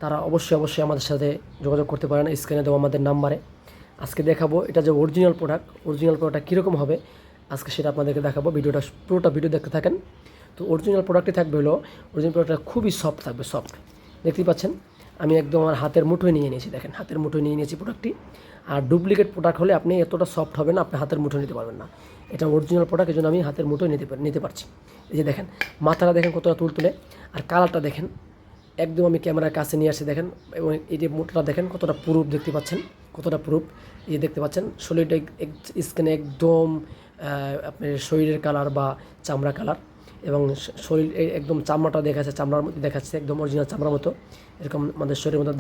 তারা অবশ্যই আমাদের সাথে যোগাযোগ করতে পারেন স্ক্রিনে দেওয়া আমাদের নাম্বারে। আজকে দেখাবো এটা যে অরিজিনাল প্রোডাক্টটা কীরকম হবে আজকে সেটা আপনাদেরকে দেখাবো। পুরোটা ভিডিও দেখতে থাকেন। তো অরিজিনাল প্রোডাক্টই থাকবে হলো, অরিজিনাল প্রোডাক্টটা খুবই সফট থাকবে, সফট। দেখতেই পাচ্ছেন আমি একদম আমার হাতের মুঠোয় নিয়ে নিয়েছি, দেখেন হাতের মুঠোয় নিয়ে নিয়েছি প্রোডাক্টটি। আর ডুপ্লিকেট প্রোডাক্ট হলে আপনি এতটা সফট হবে না, আপনি হাতের মুঠোয় নিতে পারবেন না। এটা অরিজিনাল প্রোডাক্ট, এই জন্য আমি হাতের মুঠোয় নিতে পারছি। এই যে দেখেন মাথাটা দেখেন কতটা তুলতুলে, আর কালারটা দেখেন একদম আমি ক্যামেরার কাছে নিয়ে আসি দেখেন। এবং এই যে মোটটা দেখেন কতটা প্রুফ, দেখতে পাচ্ছেন কতটা প্রুফ। এই যে দেখতে পাচ্ছেন শরীরটা স্কিনে একদম আপনার শরীরের কালার বা চামড়া কালার, এবং শরীর একদম চামড়াটা দেখাচ্ছে, চামড়ার মধ্যে দেখাচ্ছে একদম অরিজিনাল চামড়ার মতো। এরকম আমাদের শরীরের মধ্যে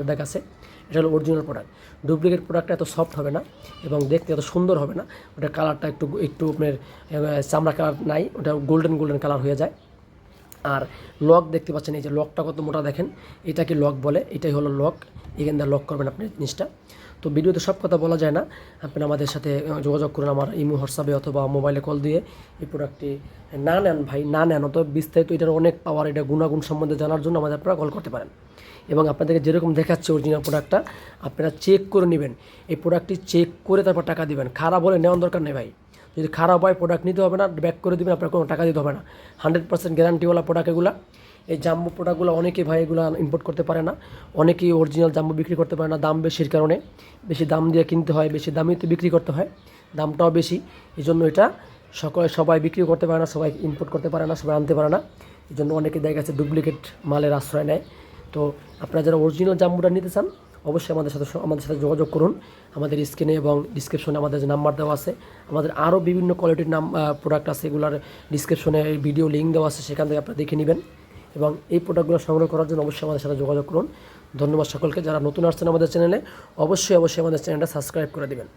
দাগ আছে। এটা হলো অরিজিনাল প্রোডাক্ট। ডুপ্লিকেট প্রোডাক্টটা এত সফট হবে না এবং দেখতে এত সুন্দর হবে না। ওটার কালারটা একটু আপনার চামড়া কালার নাই, ওটা গোল্ডেন কালার হয়ে যায়। আর লক দেখতে পাচ্ছেন, এই যে লকটা কত মোটা দেখেন, এটাকে লক বলে, এটাই হলো লক। এখান থেকে লক করবেন আপনি জিনিসটা। তো ভিডিওতে সব কথা বলা যায় না, আপনি আমাদের সাথে যোগাযোগ করুন আমার ইমো হোয়াটসঅ্যাপে অথবা মোবাইলে কল দিয়ে। এই প্রোডাক্টটি না নেন ভাই, না নেন, অত বিস্তারিত এটার অনেক পাওয়ার, এটা গুণাগুণ সম্বন্ধে জানার জন্য আমাদের আপনারা কল করতে পারেন। এবং আপনাদেরকে যেরকম দেখাচ্ছে অরিজিনাল প্রোডাক্টটা আপনারা চেক করে নেবেন। এই প্রোডাক্টটি চেক করে তারপর টাকা দিবেন। খারাপ হলে নেওয়ার দরকার নেই ভাই। যদি খারাপ হয় প্রোডাক্ট নিতে হবে না, ব্যাক করে দেবেন, আপনার কোনো টাকা দিতে হবে না। 100% গ্যারান্টিওয়ালা প্রোডাক্ট এগুলো। এই জাম্বো প্রোডাক্টগুলো অনেকেই ভাই এগুলো ইম্পোর্ট করতে পারে না, অনেকেই অরিজিনাল জাম্বো বিক্রি করতে পারে না দাম বেশির কারণে। বেশি দাম দিয়ে কিনতে হয়, বেশি দামই তো বিক্রি করতে হয়, দামটাও বেশি। এই জন্য এটা সবাই বিক্রি করতে পারে না, সবাই ইম্পোর্ট করতে পারে না, সবাই আনতে পারে না। এই জন্য অনেকে দেখা গেছে ডুপ্লিকেট মালের আশ্রয় নেয়। তো আপনারা যারা অরিজিনাল জাম্বোটা নিতে চান অবশ্যই আমাদের সাথে যোগাযোগ করুন। আমাদের স্ক্রিনে এবং ডিসক্রিপশনে আমাদের যে নাম্বার দেওয়া আছে, আমাদের আরও বিভিন্ন কোয়ালিটির প্রোডাক্ট আছে, এগুলোর ডিসক্রিপশনে ভিডিও লিঙ্ক দেওয়া আছে, সেখান থেকে আপনারা দেখে নেবেন। এবং এই প্রোডাক্টগুলো সংগ্রহ করার জন্য অবশ্যই আমাদের সাথে যোগাযোগ করুন। ধন্যবাদ সকলকে। যারা নতুন আসছেন আমাদের চ্যানেলে অবশ্যই আমাদের চ্যানেলটা সাবস্ক্রাইব করে দেবেন।